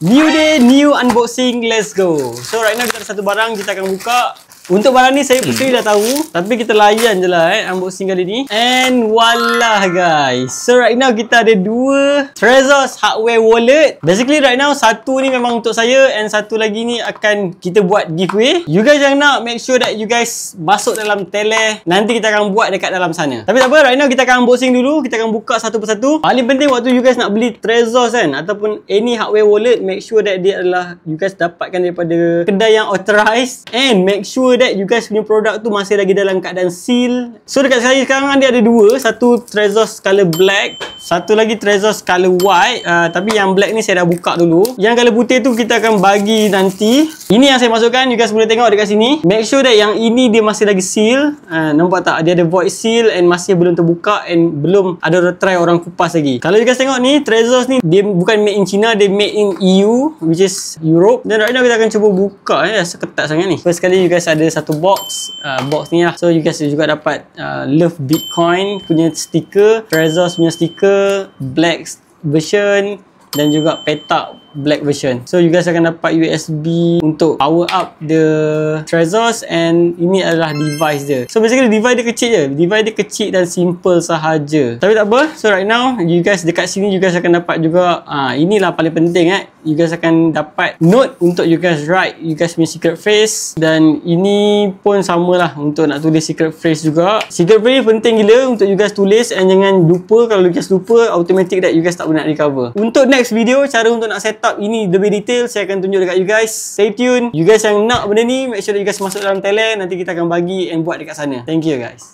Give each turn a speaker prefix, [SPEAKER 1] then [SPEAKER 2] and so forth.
[SPEAKER 1] New day, new unboxing, let's go. So right now kita ada satu barang kita akan buka. Untuk barang ni saya personally dah tahu, tapi kita layan je lah unboxing kali ni. And wallah guys, so right now kita ada dua Trezors hardware wallet. Basically right now satu ni memang untuk saya, and satu lagi ni akan kita buat giveaway. You guys yang nak, make sure that you guys masuk dalam tele. Nanti kita akan buat dekat dalam sana. Tapi tak apa, right now kita akan unboxing dulu. Kita akan buka satu persatu. Paling penting waktu you guys nak beli Trezors kan, ataupun any hardware wallet, make sure that dia adalah you guys dapatkan daripada kedai yang authorized, and make sure that you guys punya produk tu masih lagi dalam keadaan seal. So dekat saya sekarang dia ada dua. Satu Trezors color black, satu lagi Trezors color white. Tapi yang black ni saya dah buka dulu. Yang color putih tu kita akan bagi nanti. Ini yang saya masukkan, you guys boleh tengok dekat sini. Make sure that yang ini dia masih lagi seal. Nampak tak? Dia ada void seal and masih belum terbuka, and belum ada try orang kupas lagi. Kalau you guys tengok ni, Trezors ni dia bukan made in China, dia made in EU, which is Europe. Dan right now kita akan cuba buka. Rasa ketat sangat ni. First kali you guys ada satu box ni lah. So you guys juga dapat Love Bitcoin punya stiker, Trezors punya stiker, black version, dan juga petak black version. So you guys akan dapat USB untuk power up the Trezors, and ini adalah device dia. So basically device dia kecil je. Device dia kecil dan simple sahaja. Tapi tak apa. So right now you guys dekat sini you guys akan dapat juga inilah paling penting you guys akan dapat note untuk you guys write you guys punya secret phrase. Dan ini pun samalah untuk nak tulis secret phrase juga. Secret phrase penting gila untuk you guys tulis, and jangan lupa. Kalau you guys lupa, automatic that you guys tak boleh nak recover. Untuk next video, cara untuk nak set up ini lebih detail, saya akan tunjuk dekat you guys. Stay tune. You guys yang nak benda ni, make sure that you guys masuk dalam tele. Nanti kita akan bagi and buat dekat sana. Thank you guys.